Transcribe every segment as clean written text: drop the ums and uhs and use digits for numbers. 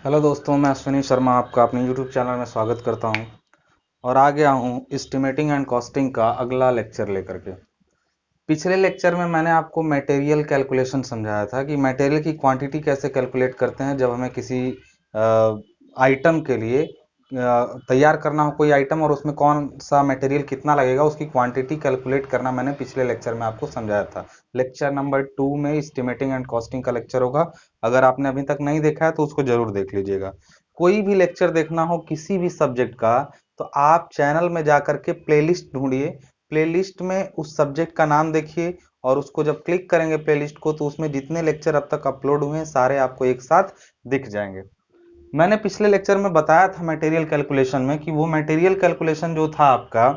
Hello दोस्तों, मैं अश्विनी शर्मा आपका अपने यूट्यूब चैनल में स्वागत करता हूं और आ गया हूं एस्टिमेटिंग एंड कॉस्टिंग का अगला लेक्चर लेकर के। पिछले लेक्चर में मैंने आपको मटेरियल कैलकुलेशन समझाया था कि मटेरियल की क्वांटिटी कैसे कैलकुलेट करते हैं जब हमें किसी आइटम के लिए तैयार करना हो कोई आइटम और उसमें कौन सा मटेरियल कितना लगेगा, उसकी क्वांटिटी कैलकुलेट करना मैंने पिछले लेक्चर में आपको समझाया था। लेक्चर नंबर 2 में एस्टिमेटिंग एंड कॉस्टिंग का लेक्चर होगा। अगर आपने अभी तक नहीं देखा है तो उसको जरूर देख लीजिएगा। कोई भी लेक्चर देखना हो किसी भी सब्जेक्ट का तो आप चैनल में जाकर के प्लेलिस्ट ढूंढिए, प्लेलिस्ट में उस सब्जेक्ट का नाम देखिए और उसको जब क्लिक करेंगे प्लेलिस्ट को तो उसमें जितने लेक्चर अब तक अपलोड हुए हैं सारे आपको एक साथ दिख जाएंगे। मैंने पिछले लेक्चर में बताया था मटेरियल कैलकुलेशन में कि वो मटेरियल कैलकुलेशन जो था आपका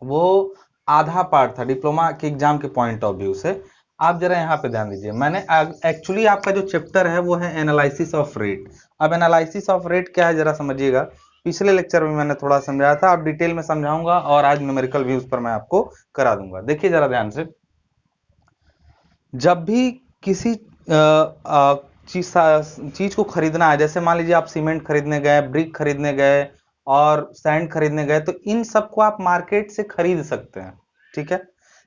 वो आधा पार्ट था डिप्लोमा के एग्जाम के पॉइंट ऑफ व्यू से। आप जरा यहाँ पे ध्यान दीजिए, मैंने एक्चुअली आपका जो चैप्टर है वो है एनालिसिस ऑफ रेट। अब एनालिसिस ऑफ रेट क्या है जरा समझिएगा। पिछले लेक्चर में मैंने थोड़ा समझाया था, अब डिटेल में समझाऊंगा और आज न्यूमेरिकल व्यूज पर मैं आपको करा दूंगा। देखिए जरा ध्यान से, जब भी किसी चीज को खरीदना है, जैसे मान लीजिए आप सीमेंट खरीदने गए, ब्रिक खरीदने गए और सैंड खरीदने गए, तो इन सबको आप मार्केट से खरीद सकते हैं, ठीक है।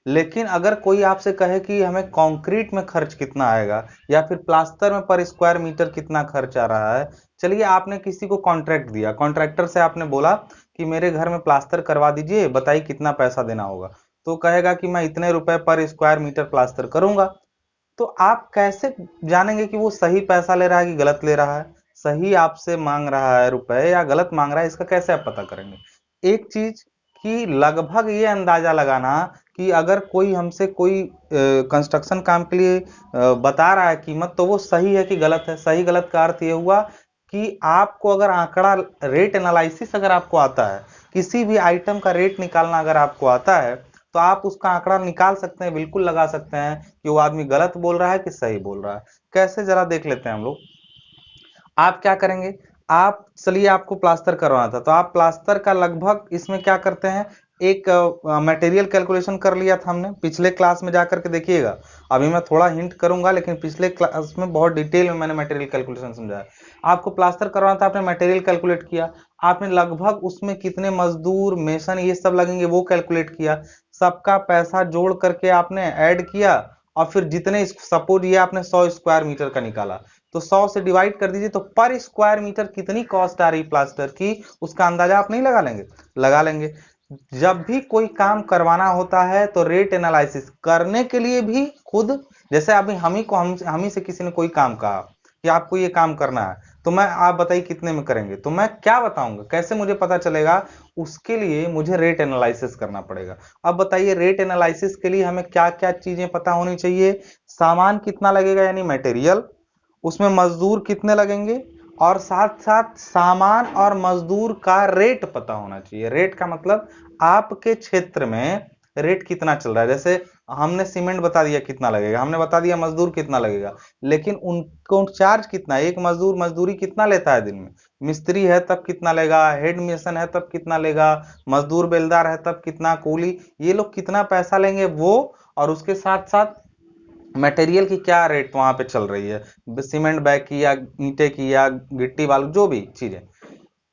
लेकिन अगर कोई आपसे कहे कि हमें कंक्रीट में खर्च कितना आएगा या फिर प्लास्टर में पर स्क्वायर मीटर कितना खर्च आ रहा है, चलिए आपने किसी को कॉन्ट्रैक्ट दिया, कॉन्ट्रैक्टर से आपने बोला कि मेरे घर में प्लास्टर करवा दीजिए, बताइए कितना पैसा देना होगा। तो कहेगा कि मैं इतने रुपए पर स्क्वायर मीटर प्लास्टर करूंगा। तो आप कैसे जानेंगे कि वो सही पैसा ले रहा है कि गलत ले रहा है, सही आपसे मांग रहा है रुपए या गलत मांग रहा है, इसका कैसे आप पता करेंगे? एक चीज कि लगभग ये अंदाजा लगाना कि अगर कोई हमसे कोई कंस्ट्रक्शन काम के लिए बता रहा है कीमत, तो वो सही है कि गलत है। सही गलत का अर्थ ये हुआ कि आपको अगर आंकड़ा रेट एनालिसिस अगर आपको आता है, किसी भी आइटम का रेट निकालना अगर आपको आता है, तो आप उसका आंकड़ा निकाल सकते हैं, बिल्कुल लगा सकते हैं कि वो आदमी गलत बोल रहा है कि सही बोल रहा है। कैसे जरा देख लेते हैं हम लोग। आप क्या करेंगे, आप चलिए आपको प्लास्टर करवाना था तो आप प्लास्टर का लगभग इसमें क्या करते हैं, एक मटेरियल कैलकुलेशन कर लिया था हमने पिछले क्लास में, जाकर के देखिएगा। अभी मैं थोड़ा हिंट करूंगा लेकिन पिछले क्लास में बहुत डिटेल में मैंने मटेरियल कैलकुलेशन समझाया। आपको प्लास्टर करवाना था, आपने मटेरियल कैलकुलेट किया, आपने लगभग उसमें कितने मजदूर मेसन ये सब लगेंगे वो कैलकुलेट किया, सबका पैसा जोड़ करके आपने ऐड किया और फिर जितने, सपोज ये आपने 100 स्क्वायर मीटर का निकाला, तो 100 से डिवाइड कर दीजिए तो पर स्क्वायर मीटर कितनी कॉस्ट आ रही प्लास्टर की, उसका अंदाजा आप नहीं लगा लेंगे? लगा लेंगे। जब भी कोई काम करवाना होता है तो रेट एनालिसिस करने के लिए भी खुद, जैसे अभी हम ही से किसी ने कोई काम कहा कि आपको ये काम करना है, तो मैं, आप बताइए कितने में करेंगे, तो मैं क्या बताऊंगा, कैसे मुझे पता चलेगा? उसके लिए मुझे रेट एनालिसिस करना पड़ेगा। अब बताइए रेट एनालिसिस के लिए हमें क्या क्या चीजें पता होनी चाहिए? सामान कितना लगेगा यानी मटेरियल, उसमें मजदूर कितने लगेंगे, और साथ साथ सामान और मजदूर का रेट पता होना चाहिए। रेट का मतलब आपके क्षेत्र में रेट कितना चल रहा है। जैसे हमने सीमेंट बता दिया कितना लगेगा, हमने बता दिया मजदूर कितना लगेगा, लेकिन उनको चार्ज कितना है, एक मजदूर मजदूरी कितना लेता है दिन में, मिस्त्री है तब कितना लेगा, हेड मेसन है तब कितना लेगा, मजदूर बेलदार है तब कितना, कूली, ये लोग कितना पैसा लेंगे वो, और उसके साथ साथ मटेरियल की क्या रेट वहां पे चल रही है, सीमेंट बैग की या ईंटे की या गिट्टी बालू जो भी चीजें।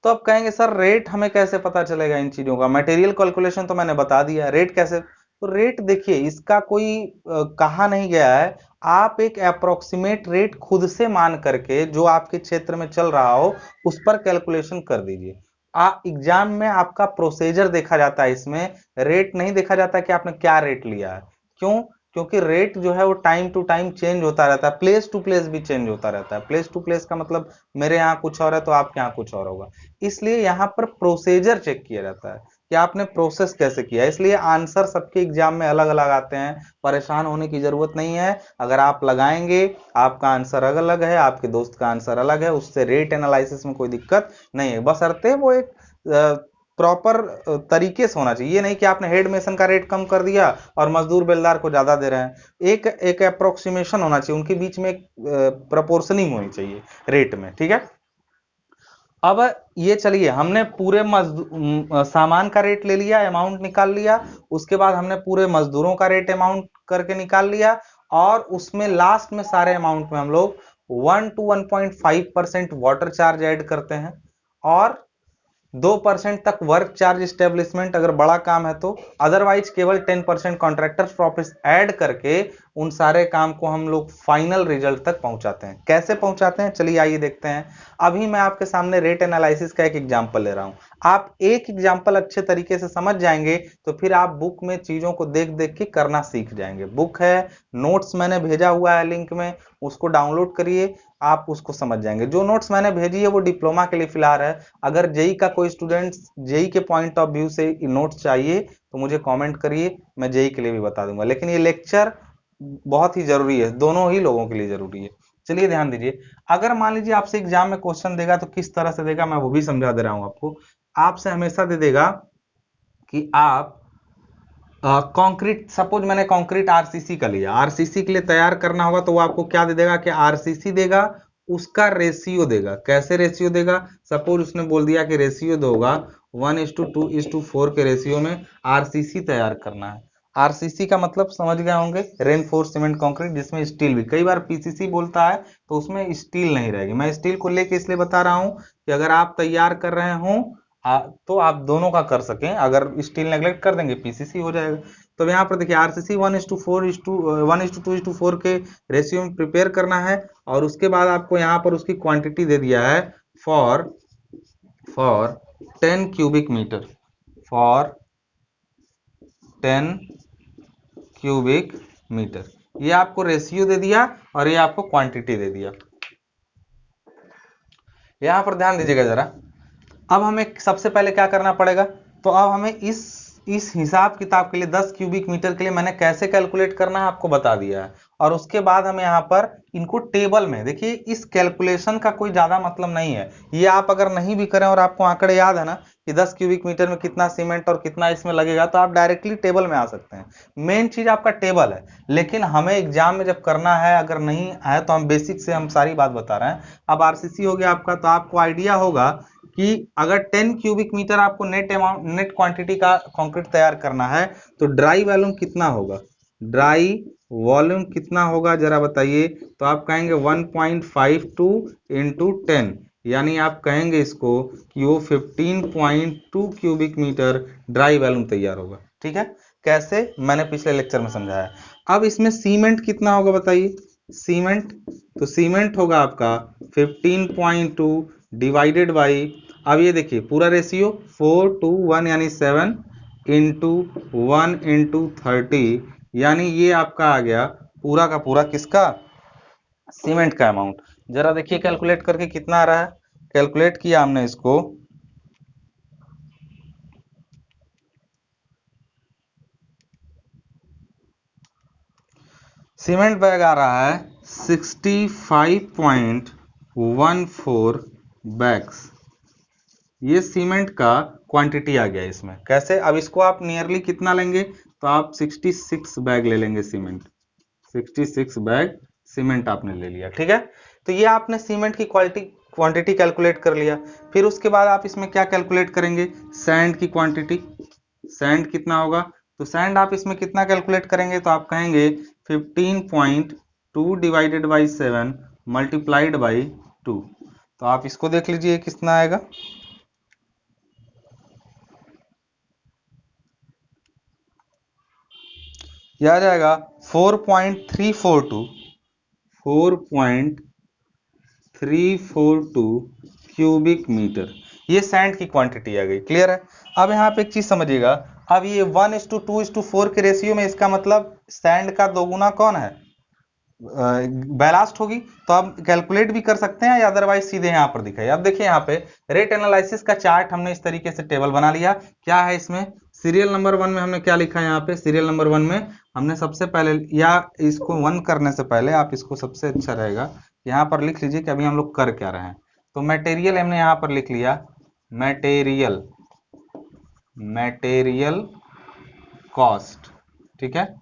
तो अब कहेंगे सर रेट हमें कैसे पता चलेगा इन चीजों का? मटेरियल कैलकुलेशन तो मैंने बता दिया, रेट कैसे? तो रेट देखिए इसका कोई कहा नहीं गया है, आप एक अप्रोक्सीमेट रेट खुद से मान करके जो आपके क्षेत्र में चल रहा हो उस पर कैलकुलेशन कर दीजिए। एग्जाम में आपका प्रोसीजर देखा जाता है, इसमें रेट नहीं देखा जाता कि आपने क्या रेट लिया है। क्यों? क्योंकि रेट जो है वो टाइम टू टाइम चेंज होता रहता है, प्लेस टू प्लेस भी चेंज होता रहता है। प्लेस टू प्लेस का मतलब मेरे यहाँ कुछ और है तो आपके यहाँ कुछ और होगा। इसलिए यहाँ पर प्रोसीजर चेक किया जाता है कि आपने प्रोसेस कैसे किया। इसलिए आंसर सबके एग्जाम में अलग अलग आते हैं, परेशान होने की जरूरत नहीं है। अगर आप लगाएंगे, आपका आंसर अलग अलग है, आपके दोस्त का आंसर अलग है, उससे रेट एनालिसिस में कोई दिक्कत नहीं है, बशर्ते वो एक प्रॉपर तरीके से होना चाहिए। ये नहीं कि आपने हेड मेसन का रेट कम कर दिया और मजदूर बेलदार को ज्यादा दे रहे हैं। एक एक अप्रोक्सीमेशन होना चाहिए, उनके बीच में एक प्रपोर्शनिंग होनी चाहिए रेट में, ठीक है। अब ये चलिए हमने पूरे सामान का रेट ले लिया, अमाउंट निकाल लिया, उसके बाद हमने पूरे मजदूरों का रेट अमाउंट करके निकाल लिया, और उसमें लास्ट में सारे अमाउंट में हम लोग 1 to 1.5% वाटर चार्ज ऐड करते हैं और 2% तक वर्क चार्ज स्टेब्लिशमेंट अगर बड़ा काम है तो, अदरवाइज केवल 10% कॉन्ट्रैक्टर्स प्रॉफिट ऐड करके उन सारे काम को हम लोग फाइनल रिजल्ट तक पहुंचाते हैं। कैसे पहुंचाते हैं, चलिए आइए देखते हैं। अभी मैं आपके सामने रेट एनालिसिस का एक एग्जांपल ले रहा हूं। आप एक एग्जांपल अच्छे तरीके से समझ जाएंगे तो फिर आप बुक में चीजों को देख देख के करना सीख जाएंगे। बुक है, नोट्स मैंने भेजा हुआ है लिंक में, उसको डाउनलोड करिए, आप उसको समझ जाएंगे। जो नोट्स मैंने भेजी है वो डिप्लोमा के लिए फिलहाल है। अगर जेई का कोई स्टूडेंट जेई के पॉइंट ऑफ व्यू से नोट्स चाहिए तो मुझे कमेंट करिए, मैं जेई के लिए भी बता दूंगा। लेकिन ये लेक्चर बहुत ही जरूरी है, दोनों ही लोगों के लिए जरूरी है। चलिए ध्यान दीजिए, अगर मान लीजिए आपसे एग्जाम में क्वेश्चन देगा तो किस तरह से देगा मैं वो भी समझा दे रहा हूं आपको। आपसे हमेशा दे देगा कि आप कंक्रीट, सपोज मैंने कंक्रीट आरसीसी का लिया, आरसीसी के लिए तैयार करना होगा तो वो आपको क्या दे देगा कि आरसीसी देगा, उसका रेशियो देगा। कैसे रेशियो देगा, सपोज उसने बोल दिया कि रेशियो दोगा 1:2:4 के रेशियो में आरसीसी तैयार करना है। आरसीसी का मतलब समझ गए होंगे, रेनफोर्स सीमेंट कंक्रीट, जिसमें स्टील भी, कई बार पीसीसी बोलता है तो उसमें स्टील नहीं रहेगी। मैं स्टील को लेके इसलिए बता रहा हूं कि अगर आप तैयार कर रहे हो तो आप दोनों का कर सकें। अगर स्टील नेग्लेक्ट कर देंगे पीसीसी हो जाएगा। तो यहाँ पर देखिए आरसीसी 1:2:4 के रेशियो में प्रिपेयर करना है और उसके बाद आपको यहाँ पर उसकी क्वांटिटी दे दिया है for 10 cubic metre, for 10 cubic metre. ये आपको रेशियो दे दिया और ये आपको क्वांटिटी दे दिया। यहां पर ध्यान दीजिएगा जरा। अब हमें सबसे पहले क्या करना पड़ेगा, तो अब हमें इस हिसाब किताब के लिए 10 क्यूबिक मीटर के लिए मैंने कैसे कैलकुलेट करना है आपको बता दिया है। और उसके बाद हमें यहाँ पर इनको टेबल में, देखिए इस कैलकुलेशन का कोई ज्यादा मतलब नहीं है। ये आप अगर नहीं भी करें और आपको आंकड़े याद है ना कि 10 क्यूबिक मीटर में कितना सीमेंट और कितना इसमें लगेगा, तो आप डायरेक्टली टेबल में आ सकते हैं। मेन चीज आपका टेबल है। लेकिन हमें एग्जाम में जब करना है, अगर नहीं है तो हम बेसिक से हम सारी बात बता रहे हैं। अब आरसीसी हो गया आपका, तो आपको आइडिया होगा कि अगर 10 क्यूबिक मीटर आपको नेट क्वांटिटी का कंक्रीट तैयार करना है तो ड्राई वॉल्यूम कितना होगा, ड्राई वॉल्यूम कितना होगा जरा बताइए। तो आप कहेंगे 1.52 इंटू 10, यानी आप कहेंगे इसको कि वो 15.2 क्यूबिक मीटर ड्राई वॉल्यूम तैयार होगा। ठीक है, कैसे मैंने पिछले लेक्चर में समझाया। अब इसमें सीमेंट कितना होगा बताइए, सीमेंट, तो सीमेंट होगा आपका 15.2 डिवाइडेड बाई, अब ये देखिए पूरा रेशियो 4 to 1 यानी 7 इंटू 1 इंटू 30, यानी ये आपका आ गया पूरा का पूरा किसका, सीमेंट का अमाउंट। जरा देखिए कैलकुलेट करके कितना आ रहा है। कैलकुलेट किया हमने इसको, सीमेंट बैग आ रहा है 65.14 बैग्स। ये सीमेंट का क्वांटिटी आ गया इसमें। कैसे, अब इसको आप नियरली कितना लेंगे, तो आप 66 बैग ले लेंगे सीमेंट, 66 बैग सीमेंट आपने ले लिया। ठीक है, तो ये आपने सीमेंट की क्वांटिटी कैलकुलेट कर लिया। फिर उसके बाद आप इसमें क्या कैलकुलेट करेंगे, सैंड की क्वांटिटी, सैंड कितना होगा, तो सैंड आप इसमें कितना कैलकुलेट करेंगे, तो आप कहेंगे 15.2 डिवाइडेड बाई 7 मल्टीप्लाइड बाई 2। तो आप इसको देख लीजिए कितना आएगा, यह आ जाएगा 4.342 क्यूबिक मीटर। ये सैंड की क्वांटिटी आ गई। क्लियर है। अब यहाँ पे एक चीज समझिएगा, अब ये 1:2:4 के रेशियो में, इसका मतलब सैंड का दोगुना कौन है, बैलास्ट होगी। तो आप कैलकुलेट भी कर सकते हैं या अदरवाइज सीधे यहाँ पर दिखाइए। अब देखिए यहाँ पे रेट एनालिसिस का चार्ट हमने इस तरीके से टेबल बना लिया। क्या है इसमें, सीरियल नंबर 1 में हमने क्या लिखा है, यहाँ पे सीरियल नंबर 1 में हमने सबसे पहले, या इसको 1 करने से पहले आप इसको सबसे अच्छा रहेगा यहाँ पर लिख लीजिए कि अभी हम लोग कर क्या रहे हैं। तो मटेरियल हमने यहाँ पर लिख लिया, मटेरियल कॉस्ट। ठीक है,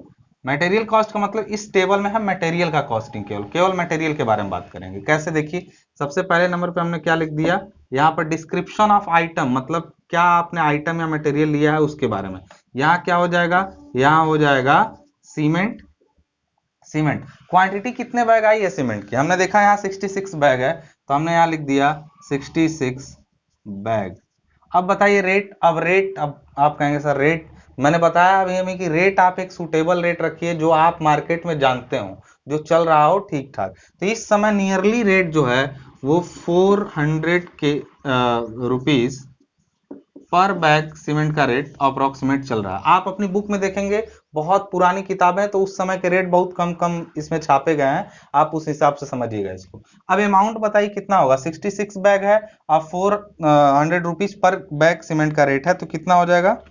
मटेरियल कॉस्ट का मतलब इस टेबल में हम मटेरियल का कॉस्टिंग केवल मटेरियल के बारे में बात करेंगे। कैसे, देखिए सबसे पहले नंबर पे हमने क्या लिख दिया, यहाँ पर डिस्क्रिप्शन ऑफ आइटम, मतलब क्या आपने आइटम या मटेरियल लिया है उसके बारे में। यहाँ क्या हो जाएगा, यहाँ हो जाएगा सीमेंट, सीमेंट क्वांटिटी कितने बैग आई है सीमेंट की, हमने देखा यहाँ 66 बैग है, तो हमने यहाँ लिख दिया 66 बैग। अब बताइए रेट, अब आप कहेंगे सर रेट, मैंने बताया अभी हमें कि रेट आप एक सूटेबल रेट रखिए जो आप मार्केट में जानते हो, जो चल रहा हो ठीक ठाक। तो इस समय नियरली रेट जो है वो 400 के रुपीज पर बैग सीमेंट का रेट अप्रोक्सीमेट चल रहा है। आप अपनी बुक में देखेंगे, बहुत पुरानी किताबें तो उस समय के रेट बहुत कम कम इसमें छापे गए हैं, आप उस हिसाब से समझिएगा इसको। अब अमाउंट बताइए कितना होगा, 66 बैग है और 400 रुपीज पर बैग सीमेंट का रेट है, तो कितना हो जाएगा,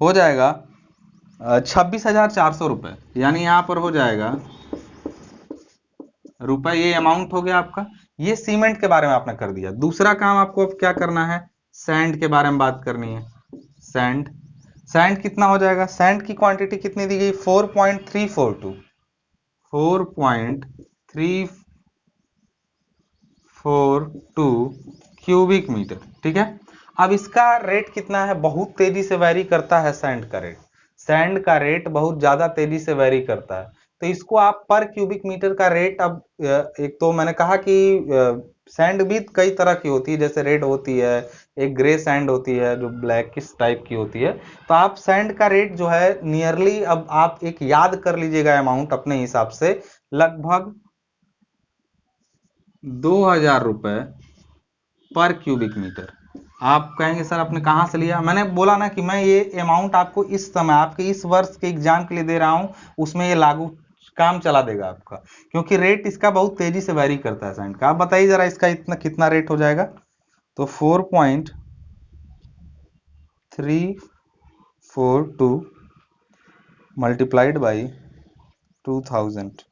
हो जाएगा 26,400 रुपए, यानी यहाँ पर हो जाएगा रुपए, ये अमाउंट हो गया आपका। ये सीमेंट के बारे में आपने कर दिया। दूसरा काम आपको अब क्या करना है, सैंड के बारे में बात करनी है। सैंड, सैंड कितना हो जाएगा, सैंड की क्वांटिटी कितनी दी गई, 4.342 क्यूबिक मीटर, ठीक है। अब इसका रेट कितना है, बहुत तेजी से वैरी करता है सैंड का रेट, सैंड का रेट बहुत ज्यादा तेजी से वैरी करता है। तो इसको आप पर क्यूबिक मीटर का रेट, अब एक तो मैंने कहा कि सैंड भी कई तरह की होती है, जैसे रेड होती है, एक ग्रे सैंड होती है जो ब्लैक किस टाइप की होती है। तो आप सैंड का रेट जो है नियरली, अब आप एक याद कर लीजिएगा अमाउंट अपने हिसाब से, लगभग 2000 रुपए पर क्यूबिक मीटर। आप कहेंगे सर आपने कहां से लिया, मैंने बोला ना कि मैं ये अमाउंट आपको इस समय आपके इस वर्ष के एग्जाम के लिए दे रहा हूं, उसमें ये लागू काम चला देगा आपका, क्योंकि रेट इसका बहुत तेजी से वैरी करता है सैंड का। आप बताइए जरा इसका इतना कितना रेट हो जाएगा, तो 4.342 मल्टीप्लाइड बाई 2000,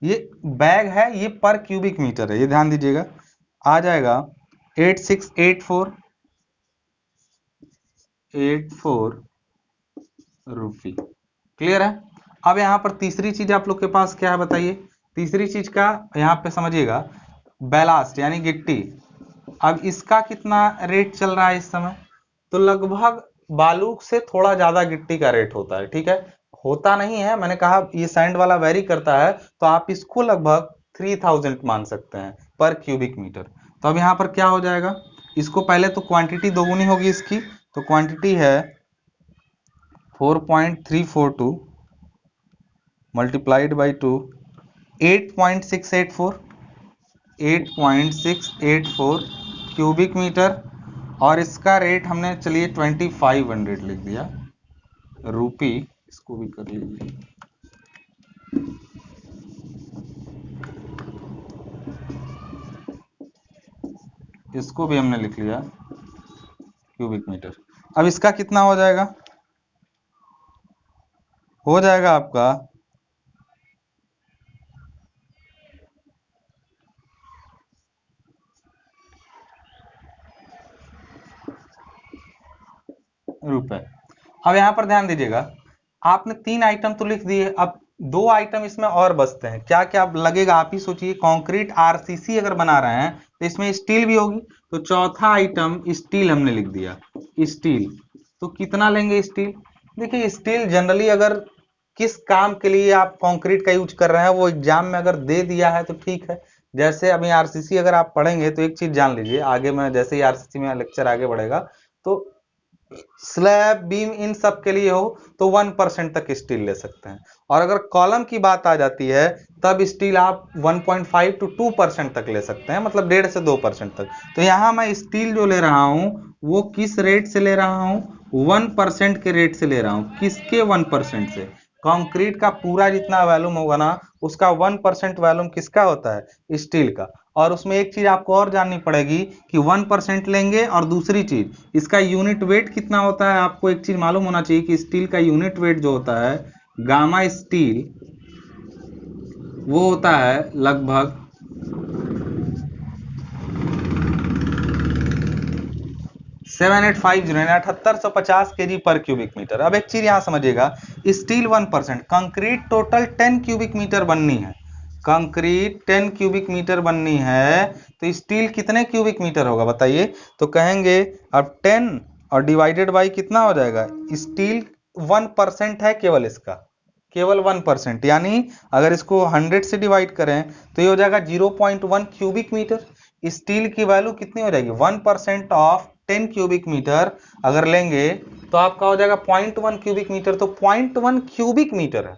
ये बैग है, ये पर क्यूबिक मीटर है, ये ध्यान दीजिएगा, आ जाएगा 8684 रुपी। क्लियर है। अब यहाँ पर तीसरी चीज आप लोग के पास क्या है बताइए, तीसरी चीज का यहाँ पे समझिएगा, बैलास्ट यानी गिट्टी। अब इसका कितना रेट चल रहा है इस समय, तो लगभग बालू से थोड़ा ज्यादा गिट्टी का रेट होता है, ठीक है, होता नहीं है, मैंने कहा ये सैंड वाला वेरी करता है, तो आप इसको लगभग 3000 मान सकते हैं पर क्यूबिक मीटर। तो अब यहाँ पर क्या हो जाएगा, इसको पहले तो क्वांटिटी दोगुनी होगी इसकी, तो क्वांटिटी है 4.342 मल्टीप्लाइड बाई 2, 8.684 क्यूबिक मीटर, और इसका रेट हमने चलिए 2500 लिख दिया रुपी, इसको भी कर लीजिए, इसको भी हमने लिख लिया क्यूबिक मीटर। अब इसका कितना हो जाएगा, हो जाएगा आपका रुपए। अब यहां पर ध्यान दीजिएगा, आपने 3 आइटम तो लिख दिए, अब 2 आइटम इसमें और बचते हैं, क्या क्या लगेगा आप ही सोचिए। कंक्रीट आरसीसी अगर बना रहे हैं तो इसमें स्टील भी होगी, तो चौथा आइटम स्टील हमने लिख दिया, स्टील। तो कितना लेंगे स्टील, देखिए स्टील जनरली अगर किस काम के लिए आप कंक्रीट का यूज कर रहे हैं वो एग्जाम में अगर दे दिया है तो ठीक है। जैसे अभी आरसीसी अगर आप पढ़ेंगे तो एक चीज जान लीजिए, आगे में जैसे ही आरसीसी में लेक्चर आगे बढ़ेगा, तो स्लैब बीम इन सब के लिए हो तो 1% तक स्टील ले सकते हैं, और अगर कॉलम की बात आ जाती है तब स्टील आप 1.5 to 2% तक ले सकते हैं, मतलब 1.5 से 2% तक। तो यहां मैं स्टील जो ले रहा हूं वो किस रेट से ले रहा हूं, 1% के रेट से ले रहा हूं। किसके 1% से, कंक्रीट का पूरा जितना वॉल्यूम होगा ना उसका 1% वॉल्यूम किसका होता है, स्टील का। और उसमें एक चीज आपको और जाननी पड़ेगी कि 1% लेंगे, और दूसरी चीज इसका यूनिट वेट कितना होता है, आपको एक चीज मालूम होना चाहिए कि स्टील का यूनिट वेट जो होता है गामा स्टील, वो होता है लगभग 7850 kg पर क्यूबिक मीटर। अब एक चीज यहां समझिएगा, steel 1%, concrete total 10 cubic metre बननी है, कंक्रीट 10 क्यूबिक मीटर बननी है, तो स्टील कितने क्यूबिक मीटर होगा बताइए। तो कहेंगे अब 10 और डिवाइडेड बाई कितना हो जाएगा, स्टील 1% है केवल इसका, केवल 1%, यानी अगर इसको 100 से डिवाइड करें तो ये हो जाएगा 0.1 क्यूबिक मीटर। स्टील की वैल्यू कितनी हो जाएगी, 1% ऑफ 10 क्यूबिक मीटर अगर लेंगे तो आपका हो जाएगा 0.1 क्यूबिक मीटर। तो 0.1 क्यूबिक मीटर है,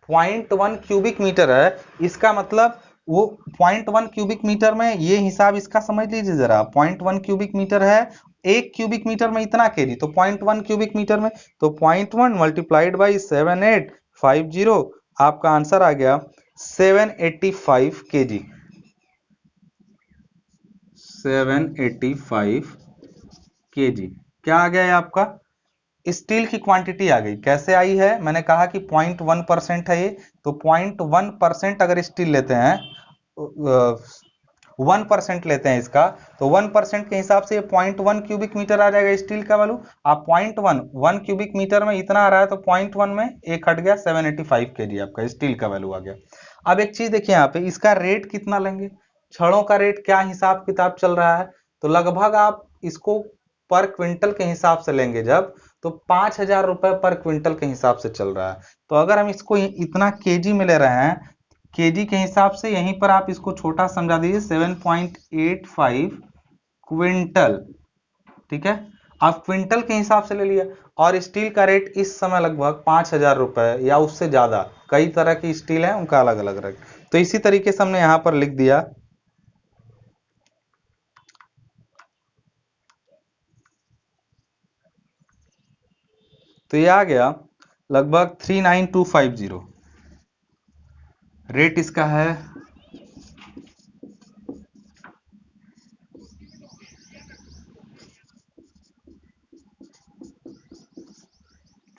0.1 क्यूबिक मीटर है, इसका मतलब वो 0.1 क्यूबिक मीटर में, ये हिसाब इसका समझ लीजिए जरा, 0.1 क्यूबिक मीटर है, एक क्यूबिक मीटर में इतना केजी, तो 0.1 क्यूबिक मीटर में, तो 0.1 मल्टीप्लाइड बाई 7850, आपका आंसर आ गया 785 केजी, 785 केजी। क्या आ गया है आपका, स्टील की क्वांटिटी आ गई। कैसे आई है, मैंने कहा कि 0.1% है ये, तो 0.1% अगर स्टील लेते हैं, 1% लेते हैं इसका, तो 1% के हिसाब से 0.1 क्यूबिक मीटर आ जाएगा स्टील का वैल्यू। आप 1 क्यूबिक मीटर में इतना आ रहा है, तो 0.1 में एक हट गया, 785 केजी आपका स्टील का वैल्यू आ गया। अब एक चीज देखिए यहाँ पे, इसका रेट कितना लेंगे, छड़ों का रेट क्या हिसाब किताब चल रहा है, तो लगभग आप इसको पर क्विंटल के हिसाब से लेंगे जब, तो 5,000 रुपए पर क्विंटल के हिसाब से चल रहा है। तो अगर हम इसको इतना केजी में ले रहे हैं, केजी के हिसाब से यहीं पर आप इसको छोटा समझा दीजिए, 7.85 क्विंटल, ठीक है, आप क्विंटल के हिसाब से ले लिया। और स्टील का रेट इस समय लगभग 5,000 रुपए या उससे ज्यादा, कई तरह की स्टील है उनका अलग अलग रेट, तो इसी तरीके से हमने यहां पर लिख दिया। तो ये आ गया लगभग 39250, रेट इसका है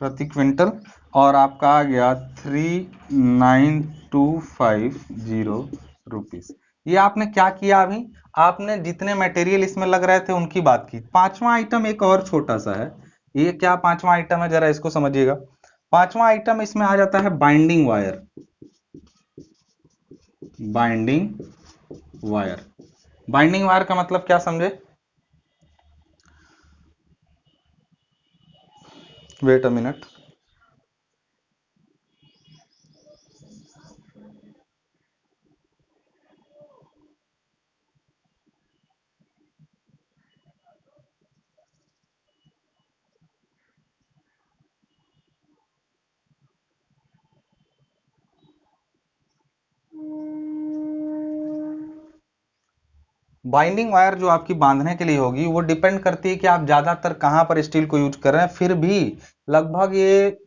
प्रति क्विंटल, और आपका आ गया 39250 रुपीस। ये आपने क्या किया, अभी आपने जितने मटेरियल इसमें लग रहे थे उनकी बात की। पांचवा आइटम एक और छोटा सा है, ये क्या पांचवा आइटम है जरा इसको समझिएगा। पांचवा आइटम इसमें आ जाता है binding wire, binding wire. Binding wire का मतलब क्या समझे, wait a minute. Binding wire जो आपकी बांधने के लिए होगी, वो डिपेंड करती है कि आप ज्यादातर कहां पर स्टील को यूज कर रहे हैं। फिर भी लगभग ये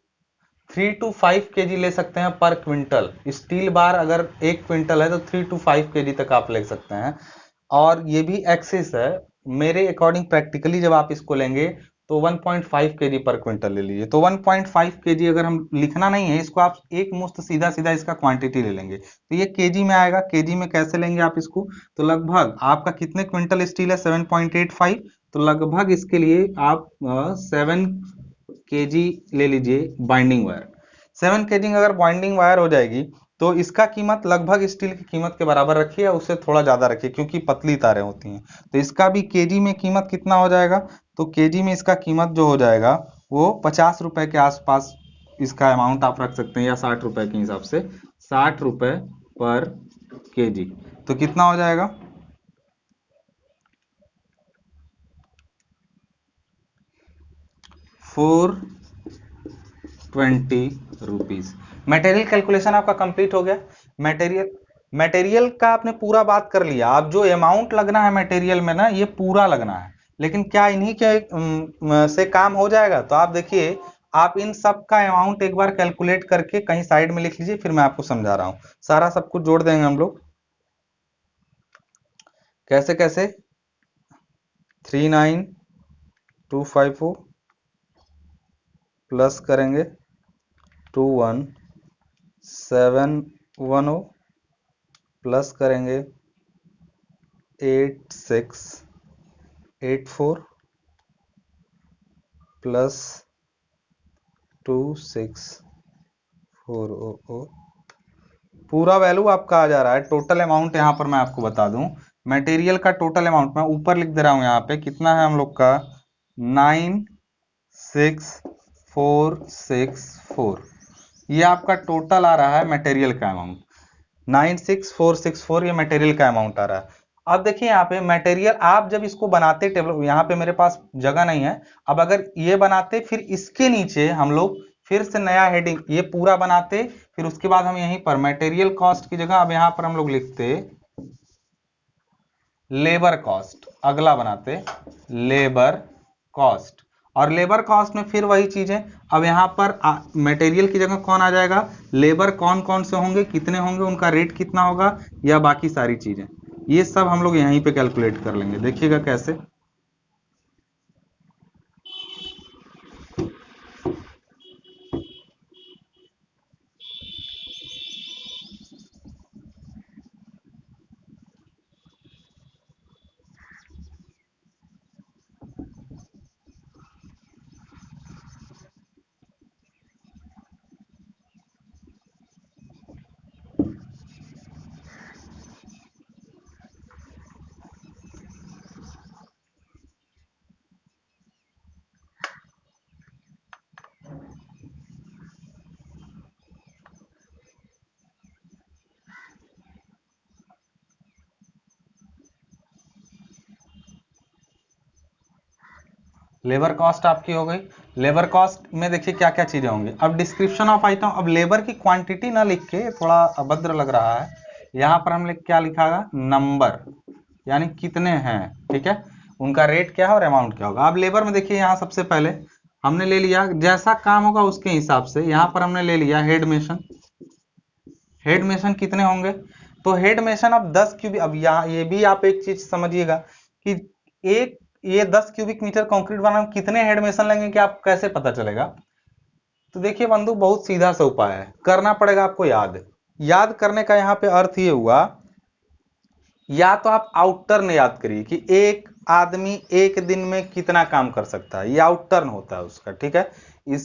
3 to 5 केजी ले सकते हैं पर क्विंटल। स्टील बार अगर 1 क्विंटल है तो 3 to 5 केजी तक आप ले सकते हैं, और ये भी एक्सेस है मेरे अकॉर्डिंग। प्रैक्टिकली जब आप इसको लेंगे तो 1.5 केजी पर क्विंटल ले लीजिए। तो 1.5 केजी अगर हम लिखना नहीं है इसको, आप एक मुश्त सीधा सीधा इसका क्वांटिटी ले लेंगे, तो ये केजी में आएगा। केजी में कैसे लेंगे आप इसको, तो लगभग आपका कितने क्विंटल स्टील है, 7.85, तो लगभग इसके लिए आप 7 केजी ले लीजिए बाइंडिंग वायर। 7 केजी अगर बाइंडिंग वायर हो जाएगी तो इसका कीमत लगभग स्टील की कीमत के बराबर रखिए, या उससे थोड़ा ज्यादा रखिए, क्योंकि पतली तारें होती हैं। तो इसका भी केजी में कीमत कितना हो जाएगा, तो केजी में इसका कीमत जो हो जाएगा वो 50 रुपए के आसपास इसका अमाउंट आप रख सकते हैं, या 60 रुपए के हिसाब से, 60 रुपए पर केजी। तो कितना हो जाएगा, 420 रुपीज। मटेरियल कैलकुलेशन आपका कंप्लीट हो गया। मटेरियल का आपने पूरा बात कर लिया। आप जो अमाउंट लगना है मटेरियल में ना, ये पूरा लगना है। लेकिन क्या इन्हीं के से काम हो जाएगा, तो आप देखिए, आप इन सब का अमाउंट एक बार कैलकुलेट करके कहीं साइड में लिख लीजिए, फिर मैं आपको समझा रहा हूं। सारा सब कुछ जोड़ देंगे हम लोग। कैसे कैसे, 39250 प्लस करेंगे 21710 प्लस करेंगे 8684 प्लस 26400, पूरा वैल्यू आपका आ जा रहा है। टोटल अमाउंट यहां पर मैं आपको बता दूं, मटेरियल का टोटल अमाउंट मैं ऊपर लिख दे रहा हूं यहाँ पे, कितना है हम लोग का, 96464। ये आपका टोटल आ रहा है मटेरियल का अमाउंट 96464, ये मटेरियल का अमाउंट आ रहा है। अब देखिए यहाँ पे मटेरियल आप जब इसको बनाते टेबल, यहाँ पे मेरे पास जगह नहीं है, अब अगर ये बनाते फिर इसके नीचे हम लोग फिर से नया हेडिंग ये पूरा बनाते, फिर उसके बाद हम यहीं पर मटेरियल कॉस्ट की जगह अब यहाँ पर हम लोग लिखते लेबर कॉस्ट, अगला बनाते लेबर कॉस्ट, और लेबर कॉस्ट में फिर वही चीजें, अब यहाँ पर मटेरियल की जगह कौन आ जाएगा, लेबर कौन कौन से होंगे, कितने होंगे, उनका रेट कितना होगा, या बाकी सारी चीजें, ये सब हम लोग यहीं पे कैलकुलेट कर लेंगे। देखिएगा कैसे। लेबर कॉस्ट आपकी हो गई। लेबर कॉस्ट में देखिए क्या क्या चीजें होंगी। अब डिस्क्रिप्शन ऑफ आइटम, अब लेबर की क्वांटिटी ना लिख के, थोड़ा अभद्र लग रहा है, यहाँ पर हम क्या लिखागा, नंबर, यानी कितने हैं, ठीक है, उनका रेट क्या है और अमाउंट क्या होगा। अब लेबर में देखिए यहाँ सबसे पहले हमने ले लिया जैसा काम होगा उसके हिसाब से, यहाँ पर हमने ले लिया हेड मेसन। हेड मेसन कितने होंगे, तो हेड मेसन अब 10 क्यूबिक, अब यहाँ ये भी आप एक चीज समझिएगा कि एक ये 10 क्यूबिक मीटर कंक्रीट बनाने कितने हेड मेसन लेंगे कि आप कैसे पता चलेगा। तो देखिए बंधु, बहुत सीधा सा उपाय है, करना पड़ेगा आपको याद। याद करने का यहाँ पे अर्थ ये हुआ, या तो आप आउट टर्न याद करिए कि एक आदमी एक दिन में कितना काम कर सकता है, ये आउट टर्न होता है उसका, ठीक है।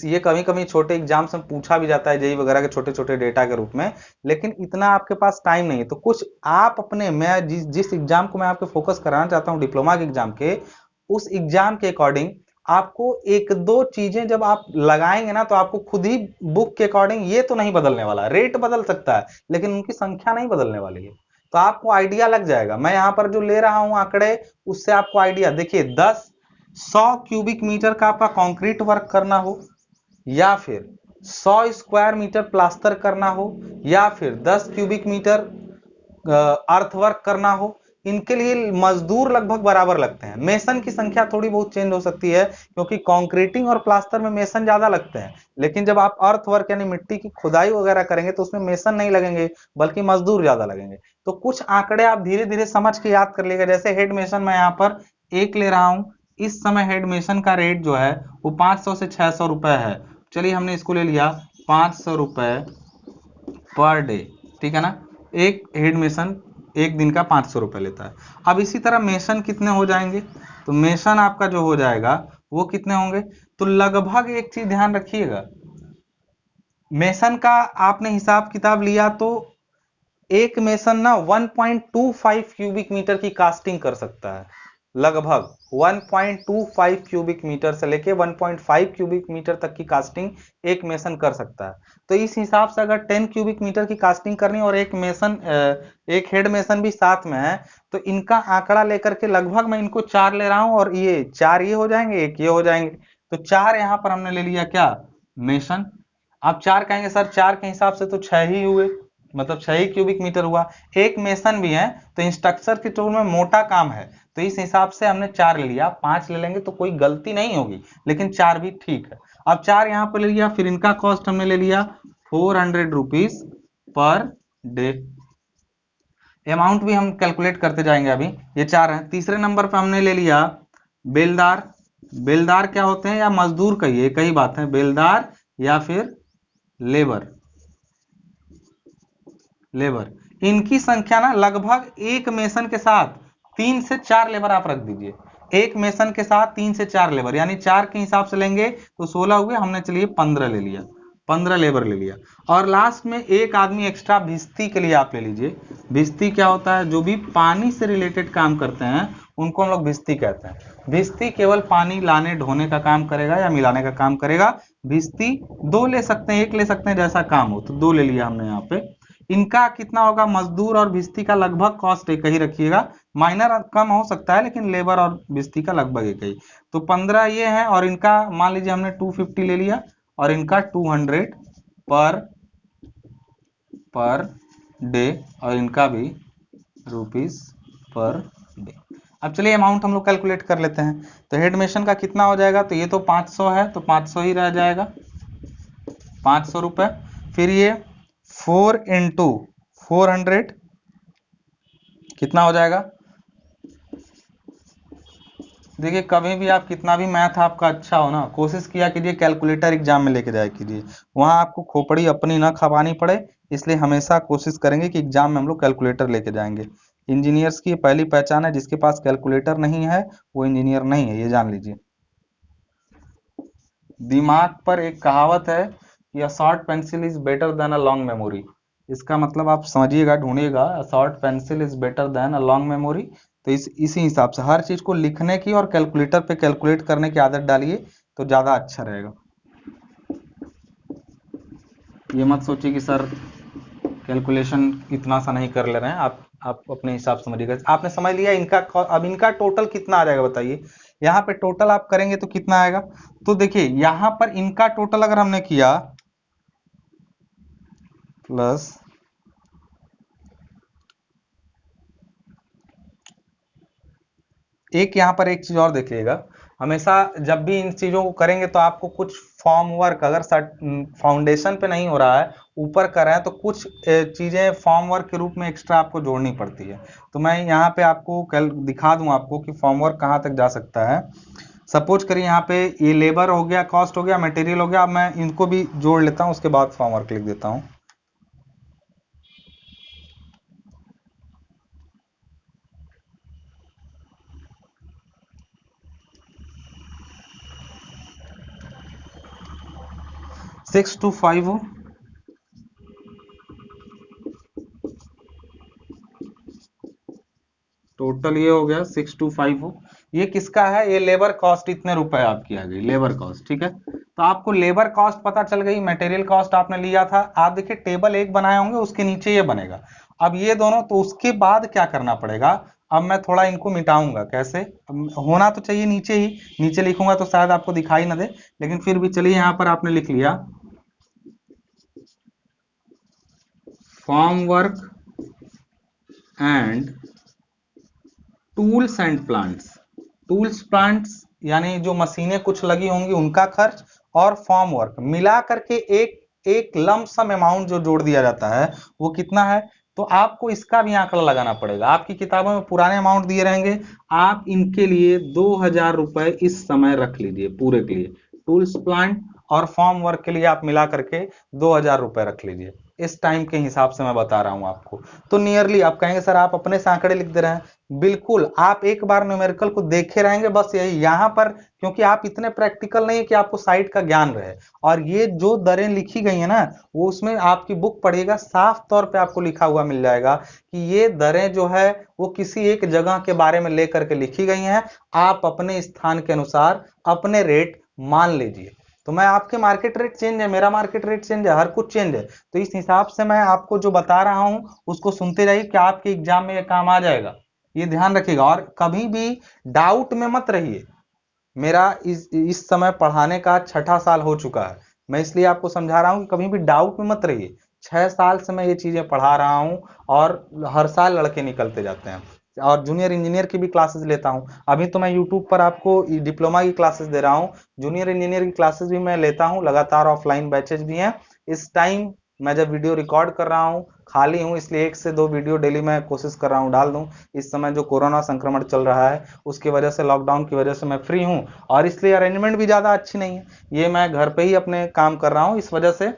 ये कभी कभी छोटे एग्जाम्स में पूछा भी जाता है, जेई वगैरह के छोटे छोटे डेटा के रूप में, लेकिन इतना आपके पास टाइम नहीं है। तो कुछ आप अपने, मैं जिस एग्जाम को मैं आपको फोकस कराना चाहता हूँ डिप्लोमा के एग्जाम के, उस एग्जाम के अकॉर्डिंग आपको एक दो चीजें जब आप लगाएंगे ना, तो आपको खुद ही बुक के अकॉर्डिंग, ये तो नहीं बदलने वाला, रेट बदल सकता है लेकिन उनकी संख्या नहीं बदलने वाली है, तो आपको आइडिया लग जाएगा। मैं यहां पर जो ले रहा हूं आंकड़े, उससे आपको आइडिया, देखिए 100 क्यूबिक मीटर का आपका कंक्रीट वर्क करना हो, या फिर 100 स्क्वायर मीटर प्लास्टर करना हो, या फिर 10 क्यूबिक मीटर अर्थ वर्क करना हो, इनके लिए मजदूर लगभग बराबर लगते हैं। मेसन की संख्या थोड़ी बहुत चेंज हो सकती है, क्योंकि कंक्रीटिंग और प्लास्टर में मेसन ज्यादा लगते हैं, लेकिन जब आप अर्थ वर्क यानी मिट्टी की खुदाई वगैरह करेंगे तो उसमें मेसन नहीं लगेंगे, बल्कि मजदूर ज्यादा लगेंगे। तो कुछ आंकड़े आप धीरे धीरे समझ के याद कर लीजिएगा। जैसे हेड मेसन मैं यहाँ पर एक ले रहा हूं, इस समय हेड मेसन का रेट जो है वो 500 से 600 रुपए है। चलिए हमने इसको ले लिया 500 रुपए पर डे, ठीक है ना। एक हेड मेसन एक दिन का 500 रुपए लेता है। अब इसी तरह मेसन कितने हो जाएंगे, तो मेसन आपका जो हो जाएगा वो कितने होंगे, तो लगभग एक चीज ध्यान रखिएगा, मेसन का आपने हिसाब किताब लिया तो एक मेसन ना 1.25 क्यूबिक मीटर की कास्टिंग कर सकता है, लगभग 1.25 क्यूबिक मीटर से लेके 1.5 क्यूबिक मीटर तक की कास्टिंग एक मेसन कर सकता है। तो इस हिसाब से अगर 10 क्यूबिक मीटर की कास्टिंग करनी और एक मेसन, एक हेड मेसन भी साथ में है, तो इनका आंकड़ा लेकर के लगभग मैं इनको 4 ले रहा हूं, और ये 4 ये हो जाएंगे, एक ये हो जाएंगे, तो 4 यहां पर हमने ले लिया क्या, मेसन। आप 4 कहेंगे सर 4 के हिसाब से तो 6 ही हुए, मतलब 6 ही क्यूबिक मीटर हुआ, एक मेसन भी है, तो स्ट्रक्चर के टूल में मोटा काम है, तो इस हिसाब से हमने 4 ले लिया। 5 ले लेंगे तो कोई गलती नहीं होगी, लेकिन 4 भी ठीक है। अब 4 यहां पर ले लिया, फिर इनका कॉस्ट हमने ले लिया 400 रुपीज पर डे। अमाउंट भी हम कैलकुलेट करते जाएंगे, अभी ये 4 है। तीसरे नंबर पर हमने ले लिया बेलदार। बेलदार क्या होते हैं, या मजदूर कहिए, एक ही बात है, बेलदार या फिर लेबर। लेबर इनकी संख्या ना लगभग एक मेसन के साथ 3 से 4 लेबर आप रख दीजिए, एक मेसन के साथ 3 से 4 लेबर, यानी 4 के हिसाब से लेंगे तो 16 हुए, हमने चलिए 15 ले लिया, 15 लेबर ले लिया। और लास्ट में एक आदमी एक्स्ट्रा भिस्ती के लिए आप ले लीजिए। भिस्ती क्या होता है, जो भी पानी से रिलेटेड काम करते हैं उनको हम लोग भिस्ती कहते हैं। भिस्ती केवल पानी लाने ढोने का काम करेगा या मिलाने का काम करेगा। भिस्ती दो ले सकते हैं, एक ले सकते हैं, जैसा काम हो, तो दो ले लिया हमने यहाँ पे। इनका कितना होगा, मजदूर और भिस्ती का लगभग कॉस्ट एक ही रखिएगा, माइनर कम हो सकता है लेकिन लेबर और भिस्ती का लगभग एक ही। तो 15 ये है, और इनका मान लीजिए हमने 250 ले लिया, और इनका 200 पर डे, और इनका भी रुपीस पर डे। अब चलिए अमाउंट हम लोग कैलकुलेट कर लेते हैं। तो हेड मेसन का कितना हो जाएगा, तो ये तो 500 है, तो 500 ही रह जाएगा, 500 रुपए। फिर ये 4 इंटू 400 कितना हो जाएगा। देखिए कभी भी आप कितना भी मैथ आपका अच्छा हो ना, कोशिश किया कीजिए कैलकुलेटर एग्जाम में लेके जाया कीजिए, वहां आपको खोपड़ी अपनी ना खपानी पड़े। इसलिए हमेशा कोशिश करेंगे कि एग्जाम में हम लोग कैलकुलेटर लेके जाएंगे। इंजीनियर्स की पहली पहचान है, जिसके पास कैलकुलेटर नहीं है वो इंजीनियर नहीं है, ये जान लीजिए। दिमाग पर एक कहावत है कि a short pencil is better than a long memory. इसका मतलब आप समझिएगा, ढूंढिएगा, a short pencil is better than a long memory. तो इसी हिसाब से हर चीज को लिखने की और कैलकुलेटर पे कैलकुलेट करने की आदत डालिए, तो ज्यादा अच्छा रहेगा। ये मत सोचिए कि सर कैलकुलेशन इतना सा नहीं कर ले रहे हैं, आप अपने हिसाब से समझिएगा। आपने समझ लिया इनका। अब इनका टोटल कितना आ जाएगा बताइए। यहाँ पे टोटल आप करेंगे तो कितना आएगा, तो देखिए यहाँ पर इनका टोटल अगर हमने किया प्लस एक, यहाँ पर एक चीज और देखिएगा, हमेशा जब भी इन चीजों को करेंगे तो आपको कुछ फॉर्म वर्क, अगर फाउंडेशन पे नहीं हो रहा है, ऊपर कर रहे हैं, तो कुछ चीजें फॉर्म वर्क के रूप में एक्स्ट्रा आपको जोड़नी पड़ती है। तो मैं यहाँ पे आपको कल दिखा दूं आपको कि फॉर्म वर्क कहाँ तक जा सकता है। सपोज करिए यहाँ पे ये लेबर हो गया, कॉस्ट हो गया, मटेरियल हो गया। अब मैं इनको भी जोड़ लेता हूँ, उसके बाद फॉर्म वर्क लिख देता हूँ। सिक्स टू फाइव टोटल ये हो गया 625। ये किसका है, ये लेबर कॉस्ट इतने रुपए आपकी आ गई, लेबर कॉस्ट। ठीक है, तो आपको लेबर कॉस्ट पता चल गई, मटेरियल कॉस्ट आपने लिया था। आप देखिए टेबल एक बनाए होंगे, उसके नीचे ये बनेगा। अब ये दोनों, तो उसके बाद क्या करना पड़ेगा, अब मैं थोड़ा इनको मिटाऊंगा। कैसे, होना तो चाहिए नीचे ही, नीचे लिखूंगा तो शायद आपको दिखाई ना दे, लेकिन फिर भी चलिए यहाँ पर आपने लिख लिया form work and tools and plants. Tools plants यानी जो मशीनें कुछ लगी होंगी उनका खर्च, और फॉर्म वर्क मिला करके एक एक लम सम अमाउंट जो जोड़ दिया जाता है, वो कितना है। तो आपको इसका भी आंकड़ा लगाना पड़ेगा। आपकी किताबों में पुराने अमाउंट दिए रहेंगे, आप इनके लिए 2000 रुपए इस समय रख लीजिए पूरे के लिए। टूल्स प्लांट और फॉर्म वर्क के लिए आप मिला करके 2000 रुपए रख लीजिए। इस टाइम के हिसाब से मैं बता रहा हूं आपको। तो नियरली आप कहेंगे सर आप अपने से आंकड़े लिख दे रहे हैं, बिल्कुल आप एक बार न्यूमेरिकल को देखे रहेंगे, बस यही यहाँ पर, क्योंकि आप इतने प्रैक्टिकल नहीं है कि आपको साइड का ज्ञान रहे। और ये जो दरें लिखी गई है ना, वो उसमें आपकी बुक पढ़िएगा, साफ तौर पे आपको लिखा हुआ मिल जाएगा कि ये दरें जो है वो किसी एक जगह के बारे में लेकर के लिखी गई हैं। आप अपने स्थान के अनुसार अपने रेट मान लीजिए। तो मैं आपके मार्केट रेट चेंज है, मेरा मार्केट रेट चेंज है, हर कुछ चेंज है। तो इस हिसाब से मैं आपको जो बता रहा हूं उसको सुनते जाइए, कि आपके एग्जाम में ये काम आ जाएगा। ये ध्यान रखिएगा, और कभी भी डाउट में मत रहिए। मेरा इस समय पढ़ाने का 6ठा साल हो चुका है, मैं इसलिए आपको समझा रहा हूं कि कभी भी डाउट में मत रहिए। 6 साल से मैं ये चीजें पढ़ा रहा हूं, और हर साल लड़के निकलते जाते हैं। और जूनियर इंजीनियर की भी क्लासेस लेता हूं। अभी तो मैं यूट्यूब पर आपको डिप्लोमा की क्लासेस दे रहा हूं, जूनियर इंजीनियर की क्लासेस भी मैं लेता हूं, लगातार ऑफलाइन बैचेज भी हैं। इस टाइम मैं जब वीडियो रिकॉर्ड कर रहा हूं, खाली हूं, इसलिए 1 से 2 वीडियो डेली मैं कोशिश कर रहा हूं डाल दूं। इस समय जो कोरोना संक्रमण चल रहा है उसकी वजह से, लॉकडाउन की वजह से मैं फ्री हूं, और इसलिए अरेंजमेंट भी ज्यादा अच्छी नहीं है। ये मैं घर पे ही अपने काम कर रहा हूं, इस वजह से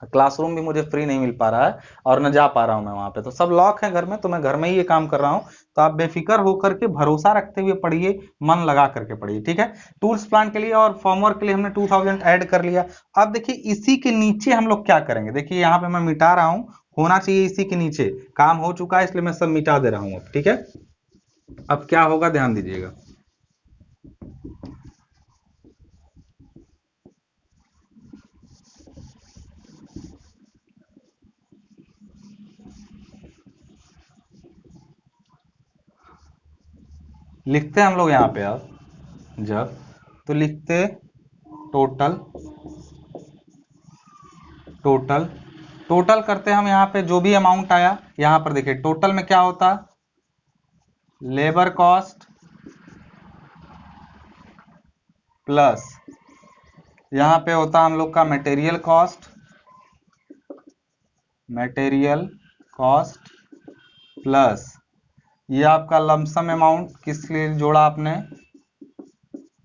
क्लासरूम भी मुझे फ्री नहीं मिल पा रहा है, और न जा पा रहा हूं मैं वहां पे। तो सब लॉक है घर में, तो मैं घर में ही ये काम कर रहा हूं। तो आप बेफिक्र होकर के, भरोसा रखते हुए पढ़िए, मन लगा करके पढ़िए। ठीक है, टूल्स प्लान के लिए और फॉर्मवर्क के लिए हमने 2000 ऐड कर लिया। अब देखिए इसी के नीचे हम लोग क्या करेंगे, देखिए यहाँ पे मैं मिटा रहा हूं, होना चाहिए इसी के नीचे, काम हो चुका है इसलिए मैं सब मिटा दे रहा हूं अब। ठीक है, अब क्या होगा ध्यान दीजिएगा। लिखते हम लोग यहाँ पे अब जब, तो लिखते टोटल, टोटल टोटल करते हम यहाँ पे जो भी अमाउंट आया, यहाँ पर देखिए टोटल में क्या होता, लेबर कॉस्ट प्लस यहाँ पे होता हम लोग का material cost, material cost plus ये आपका लमसम अमाउंट किस लिए जोड़ा आपने,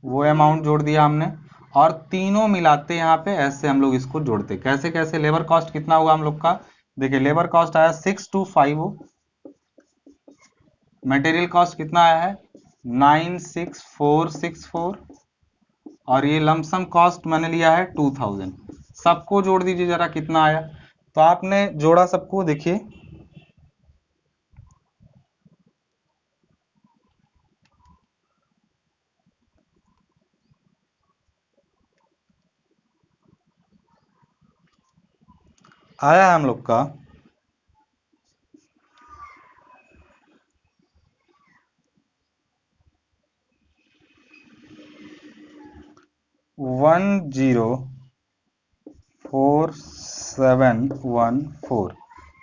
वो अमाउंट जोड़ दिया हमने, और तीनों मिलाते यहाँ पे ऐसे हम लोग इसको जोड़ते। कैसे कैसे, लेबर कॉस्ट कितना हुआ हम लोग का, देखिए लेबर कॉस्ट आया 6250, मटेरियल कॉस्ट कितना आया है 96464, और ये लमसम कॉस्ट मैंने लिया है 2000। सबको जोड़ दीजिए जरा कितना आया। तो आपने जोड़ा सबको, देखिए आया है हम लोग का 104714।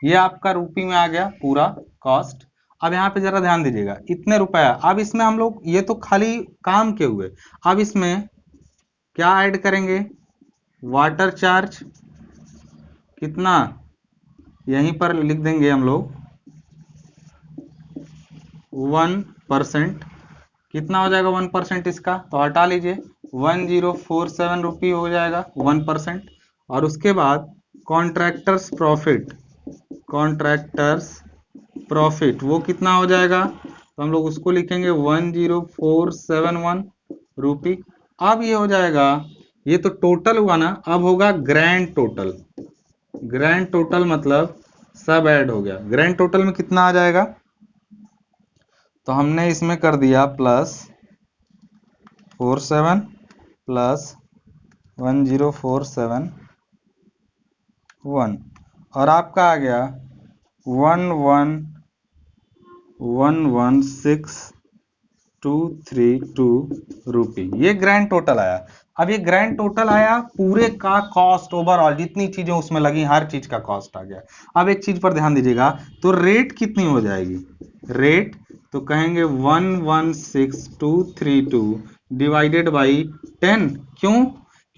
ये आपका रुपी में आ गया पूरा कॉस्ट। अब यहाँ पे जरा ध्यान दीजिएगा, इतने रुपया। अब इसमें हम लोग, ये तो खाली काम के हुए, अब इसमें क्या ऐड करेंगे, वाटर चार्ज कितना, यहीं पर लिख देंगे हम लोग 1%। कितना हो जाएगा 1% इसका, तो हटा लीजिए 1047 रुपये हो जाएगा 1%। और उसके बाद कॉन्ट्रैक्टर्स प्रॉफिट, कॉन्ट्रैक्टर्स प्रॉफिट वो कितना हो जाएगा, तो हम लोग उसको लिखेंगे 10471 रुपी। अब ये हो जाएगा, ये तो टोटल हुआ ना, अब होगा ग्रैंड टोटल। ग्रैंड टोटल मतलब सब ऐड हो गया। ग्रैंड टोटल में कितना आ जाएगा, तो हमने इसमें कर दिया +47 प्लस 10471, और आपका आ गया 1116,232 रुपी। ये ग्रैंड टोटल आया। अब ये ग्रैंड टोटल आया पूरे का कॉस्ट, ओवरऑल जितनी चीजें उसमें लगी हर चीज का कॉस्ट आ गया। अब एक चीज पर ध्यान दीजिएगा, तो रेट कितनी हो जाएगी, रेट तो कहेंगे 116232 डिवाइडेड बाई 10। क्यों,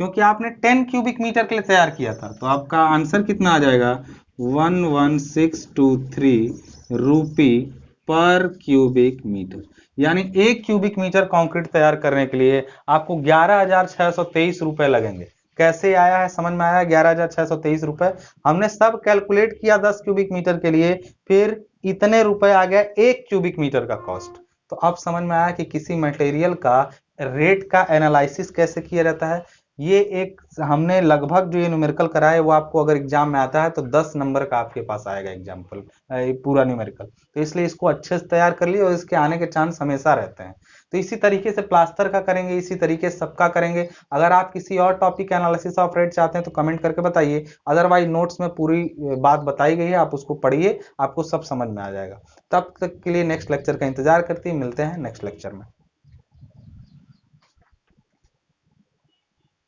क्योंकि आपने 10 क्यूबिक मीटर के लिए तैयार किया था, तो आपका आंसर कितना आ जाएगा 11623 रुपी पर क्यूबिक मीटर। यानी 1 क्यूबिक मीटर कंक्रीट तैयार करने के लिए आपको 11,623 रुपए लगेंगे। कैसे आया है समझ में आया 11,623 रुपए, हमने सब कैलकुलेट किया 10 क्यूबिक मीटर के लिए, फिर इतने रुपए आ गया 1 क्यूबिक मीटर का कॉस्ट। तो अब समझ में आया कि किसी मटेरियल का रेट का एनालिसिस कैसे किया जाता है। ये एक हमने लगभग जो ये न्यूमेरिकल कराया है, वो आपको अगर एग्जाम में आता है तो 10 नंबर का आपके पास आएगा एग्जाम्पल, पूरा न्यूमेरिकल। तो इसलिए इसको अच्छे से तैयार कर लिए, और इसके आने के चांस हमेशा रहते हैं। तो इसी तरीके से प्लास्टर का करेंगे, इसी तरीके से सबका करेंगे। अगर आप किसी और टॉपिक एनालिसिस ऑफ रेट चाहते हैं तो कमेंट करके बताइए, अदरवाइज नोट्स में पूरी बात बताई गई है, आप उसको पढ़िए, आपको सब समझ में आ जाएगा। तब तक के लिए नेक्स्ट लेक्चर का इंतजार करते हैं, मिलते हैं नेक्स्ट लेक्चर में।